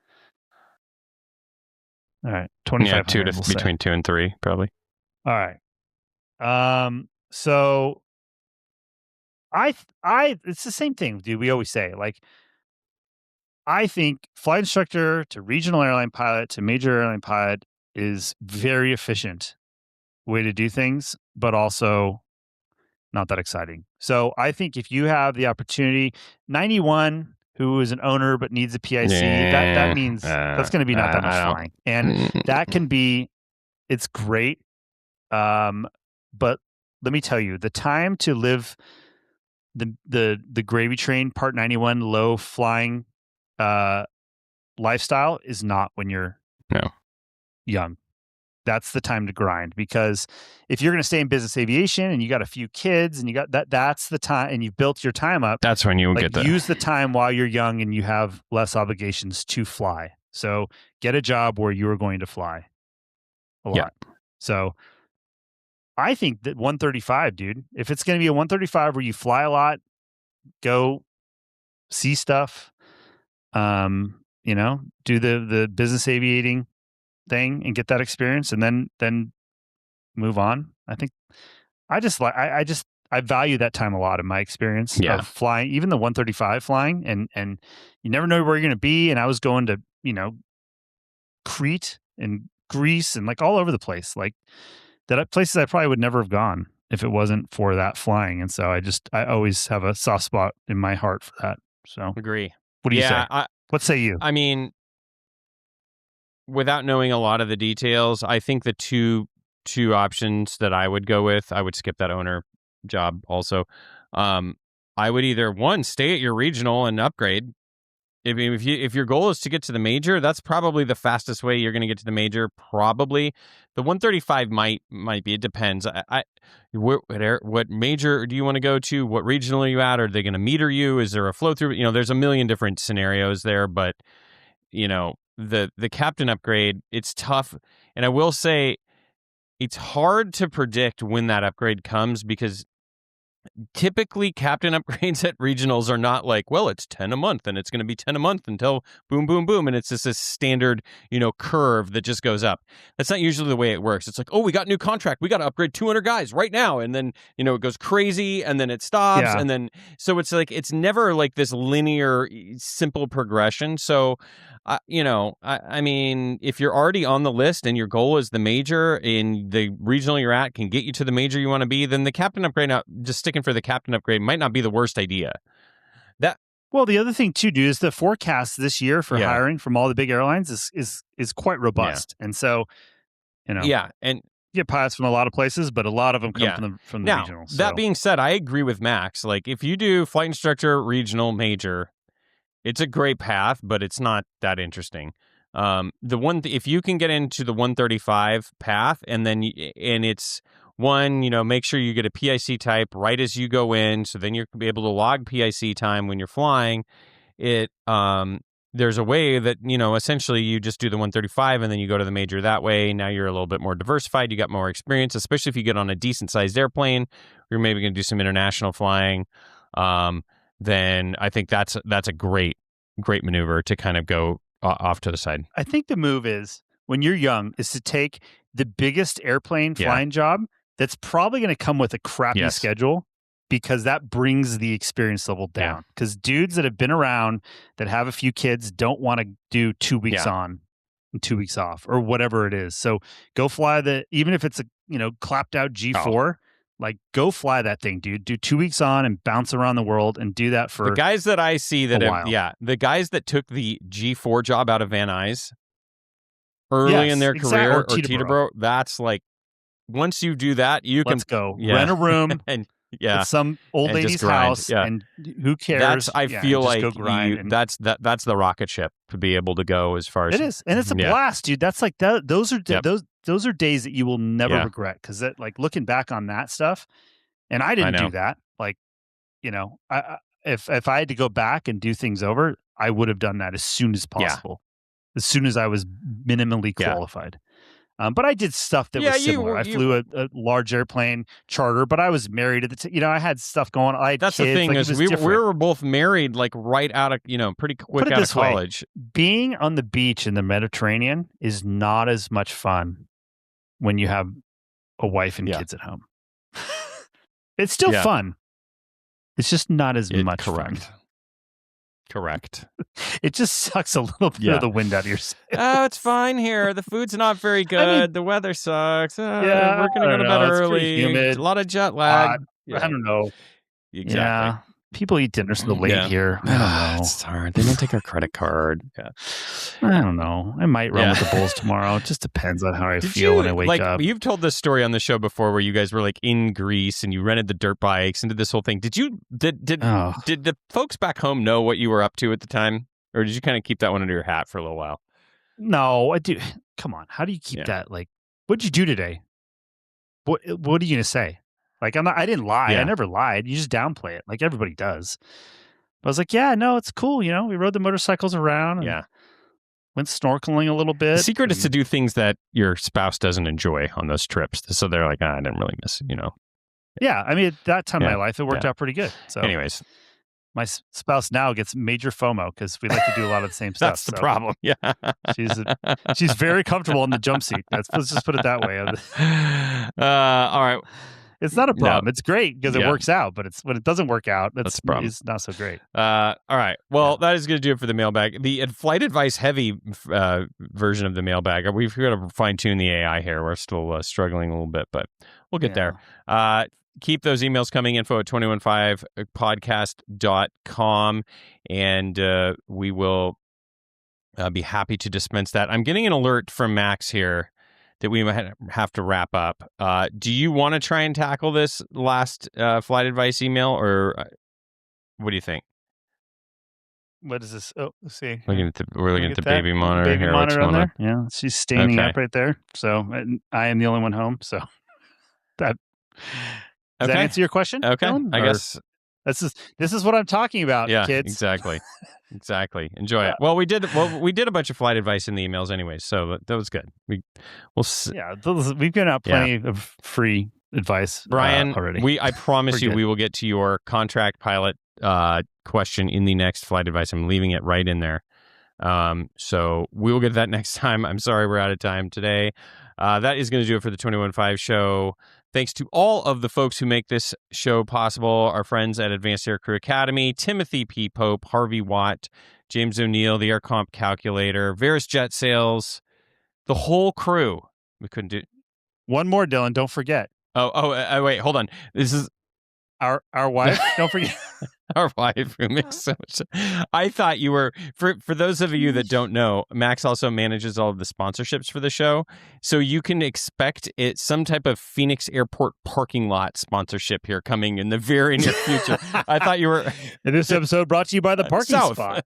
All right, 2,500. Yeah, between 2 and 3 probably. All right. So it's the same thing, dude. We always say, like, I think flight instructor to regional airline pilot to major airline pilot is very efficient way to do things, but also not that exciting. So I think if you have the opportunity, 91 who is an owner but needs a PIC, that means that's going to be not that much flying, and that can be, it's great. But let me tell you, the time to live the gravy train part 91 low flying lifestyle is not when you're young. That's the time to grind, because if you're going to stay in business aviation and you got a few kids and you got that's the time, and you've built your time up. That's when you will get use the time while you're young and you have less obligations to fly. So get a job where you are going to fly a lot. So I think that 135, dude, if it's going to be a 135 where you fly a lot, go see stuff, do the business aviating thing and get that experience, and then move on. I think I value that time a lot in my experience of flying, even the 135 flying, and you never know where you're going to be. And I was going to, Crete and Greece and like all over the place, like places I probably would never have gone if it wasn't for that flying. And so I always have a soft spot in my heart for that. So agree. What do you say? What say you? I mean, without knowing a lot of the details, I think the two options that I would go with, I would skip that owner job also. I would either, one, stay at your regional and upgrade. If your goal is to get to the major, that's probably the fastest way you're going to get to the major. Probably the 135 might be. It depends. What major do you want to go to? What regional are you at? Are they going to meter you? Is there a flow through? There's a million different scenarios there, but the captain upgrade, it's tough. And I will say it's hard to predict when that upgrade comes, because typically captain upgrades at regionals are not like, well, it's 10 a month and it's going to be 10 a month until boom, boom, boom. And it's just this standard, curve that just goes up. That's not usually the way it works. It's like, oh, we got a new contract. We got to upgrade 200 guys right now. And then, it goes crazy and then it stops. Yeah. And then, so it's like, it's never like this linear, simple progression. So, I mean, if you're already on the list and your goal is the major and the regional you're at can get you to the major you want to be, then the captain upgrade, just sticking for the captain upgrade, might not be the worst idea. Well, the other thing too, dude, is the forecast this year for hiring from all the big airlines is quite robust. And so, and you get pilots from a lot of places, but a lot of them come from the regionals. So. That being said, I agree with Max. Like, if you do flight instructor, regional, major, it's a great path, but it's not that interesting. If you can get into the 135 path, and it's one, make sure you get a PIC type right as you go in, so then you'll be able to log PIC time when you're flying. There's a way that, essentially you just do the 135 and then you go to the major that way. Now you're a little bit more diversified. You got more experience, especially if you get on a decent sized airplane. You're maybe going to do some international flying. Then I think that's a great maneuver to kind of go off to the side. I think the move is, when you're young, is to take the biggest airplane flying job that's probably going to come with a crappy schedule, because that brings the experience level down. Because dudes that have been around, that have a few kids, don't want to do 2 weeks on and 2 weeks off or whatever it is. So go fly even if it's a clapped out G4. Like, go fly that thing, dude. Do 2 weeks on and bounce around the world and do that for the guys that I see that the guys that took the G4 job out of Van Nuys early in their career, or Teterboro, that's like, once you do that, you Let's go rent a room and Yeah. at some old And just lady's grind. house, Yeah. and who cares? That's I Yeah, feel and just like go grind. And that's the rocket ship to be able to go as far as it is, and it's a Yeah. blast, dude. That's like that. Those are Yep. those are days that you will never Yeah. regret, because like looking back on that stuff, and I didn't know. do that. Like, you know, if I had to go back and do things over, I would have done that as soon as Yeah. possible, as soon as I was minimally Yeah. qualified. But I did stuff that Yeah, was you- similar. I you- flew a large airplane charter, but I was married at the you know, I had stuff going on. I had That's kids. the thing like, is it was we different. were both married like right out of pretty quick Put it out of this way. college. Being on the beach in the Mediterranean is not as much fun when you have a wife and Yeah. kids at home. It's still Yeah. fun. It's just not as much Correct. fun. Correct. It just sucks a little bit Yeah. of the wind out of your sails. Oh, it's fine here. The food's not very good. The weather sucks. Yeah, we're gonna I go to don't bed know. It's pretty early. humid. A lot of jet lag. I don't know. Exactly. Yeah. People eat dinner so late Yeah. here. I don't know. It's hard. They don't take our credit card. Yeah. I don't know. I might run Yeah. with the Bulls tomorrow. It just depends on how I Did feel you, when I wake like, up. You've told this story on the show before where you guys were like in Greece and you rented the dirt bikes and did this whole thing. Did the folks back home know what you were up to at the time? Or did you kind of keep that one under your hat for a little while? No, I do. Come on. How do you keep that? Like, what'd you do today? What are you going to say? Like, I didn't lie. Yeah. I never lied. You just downplay it like everybody does. I was like, yeah, no, it's cool. You know, we rode the motorcycles around. And went snorkeling a little bit. The secret is to do things that your spouse doesn't enjoy on those trips. So they're like, I didn't really miss it, Yeah. I mean, at that time of my life, it worked Yeah. out pretty good. So, Anyways, my spouse now gets major FOMO because we like to do a lot of the same stuff. that's the problem. Yeah. She's very comfortable in the jump seat. Let's just put it that way. All right. It's not a No. problem. It's great because it Yeah. works out, but it's when it doesn't work out, That's the problem. it's not so great. All right. Well, that is going to do it for the mailbag. The flight advice heavy version of the mailbag. We've got to fine tune the AI here. We're still struggling a little bit, but we'll get there. Keep those emails coming, info@215podcast.com, and we will be happy to dispense that. I'm getting an alert from Max here that we might have to wrap up. Do you want to try and tackle this last flight advice email, or what do you think? What is this? Oh, let's see. We're looking at the that? baby monitor Baby here. monitor What's on going there. on? Yeah, she's standing Okay. up right there. So and I am the only one home. So that does that Okay. answer your question? Okay, Dylan? I Or- guess. This is what I'm talking about, Yeah, kids. exactly. Exactly. Enjoy it. Well, we did a bunch of flight advice in the emails anyways, so that was good. We've given out plenty of free advice, Brian, already. I promise We're you good. we will get to your contract pilot question in the next flight advice. I'm leaving it right in there. So we will get that next time. I'm sorry we're out of time today. That is going to do it for the 21.5 show. Thanks to all of the folks who make this show possible. Our friends at Advanced Aircrew Academy, Timothy P. Pope, Harvey Watt, James O'Neill, the Air Comp Calculator, Veris Jet Sales, the whole crew. We couldn't do... One more, Dylan. Don't forget. Wait, hold on. This is... Our wife. Don't forget. Our wife who makes so much. I thought you were for those of you that don't know, Max also manages all of the sponsorships for the show, so you can expect some type of Phoenix Airport parking lot sponsorship here coming in the very near future. I thought you were. And this episode brought to you by the parking South. spot.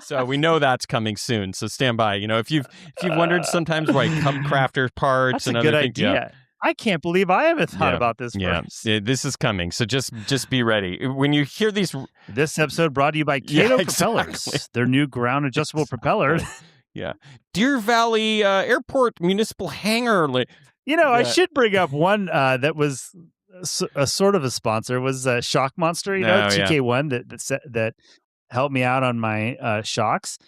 So we know that's coming soon. So stand by. If you've wondered sometimes why Cup Crafters parts That's and a other good things, idea. I can't believe I haven't thought about this first. Yeah, this is coming. So just be ready. When you hear these... This episode brought to you by Cato Propellers, their new ground adjustable propeller. Yeah. Deer Valley Airport Municipal Hangar. I should bring up one that was a sort of a sponsor was Shock Monster, TK1 that helped me out on my shocks.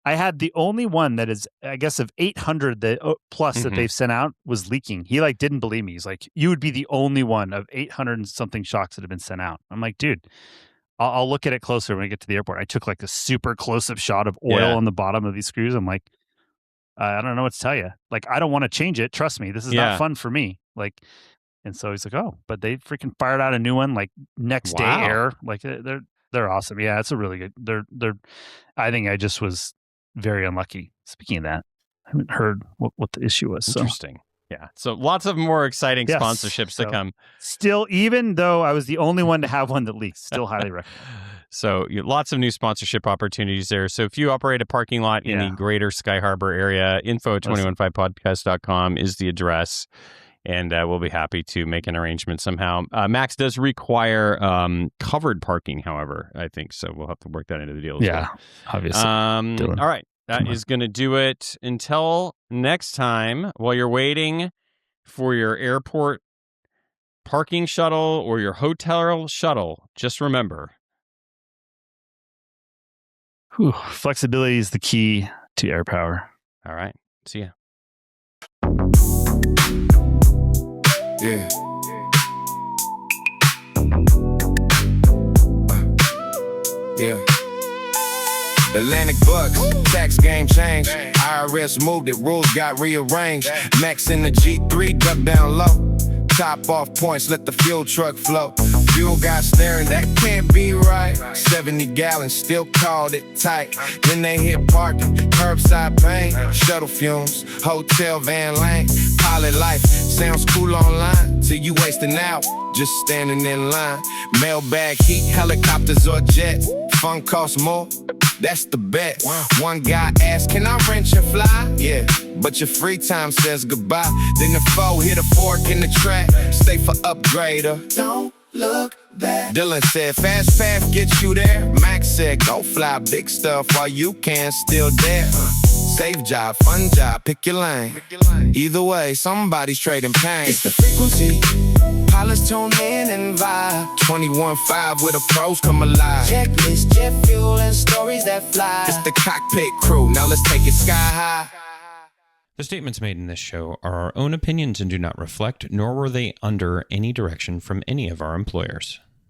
I had the only one that is, I guess, of 800 plus that they've sent out was leaking. He didn't believe me. He's like, you would be the only one of 800 and something shocks that have been sent out. I'm like, dude, I'll look at it closer when I get to the airport. I took a super close-up shot of oil on the bottom of these screws. I'm like, I don't know what to tell you. I don't want to change it. Trust me, this is not fun for me. And so he's like, oh, but they freaking fired out a new one next day air. They're awesome. Yeah, it's a really good. They're. I think I just was very unlucky. Speaking of that, I haven't heard what the issue was. Interesting. Yeah. So lots of more exciting Yes. sponsorships to come. Still, even though I was the only one to have one that leaked, still highly recommend. So lots of new sponsorship opportunities there. So if you operate a parking lot in the greater Sky Harbor area, info at 215podcast.com is the address. And we'll be happy to make an arrangement somehow. Max does require covered parking, however, I think. So we'll have to work that into the deal as well. Obviously. All right. That is going to do it. Until next time, while you're waiting for your airport parking shuttle or your hotel shuttle, just remember. Flexibility is the key to air power. All right. See ya. Yeah. Yeah. Atlantic Bucks, tax game changed. IRS moved it, rules got rearranged. Max in the G3, duck down low. Top off points, let the fuel truck flow. Fuel got staring, that can't be right. 70 gallons, still called it tight. Then they hit parking, curbside pain. Shuttle fumes, hotel van lane. Pilot life, sounds cool online. Till you waste an hour, just standing in line. Mailbag heat, helicopters or jets. Fun costs more, that's the bet. One guy asked, can I rent your fly? Yeah, but your free time says goodbye. Then the foe hit a fork in the track. Stay for upgrader, don't look back. Dylan said, fast path gets you there. Max said, go fly big stuff while you can, still there. Safe job, fun job, pick your lane. Either way, somebody's trading pain. It's the frequency. Pilots tune in and vibe. 21.5 where the pros come alive. Checklist, jet fuel, and stories that fly. It's the cockpit crew, now let's take it sky high. The statements made in this show are our own opinions and do not reflect, nor were they under any direction from any of our employers.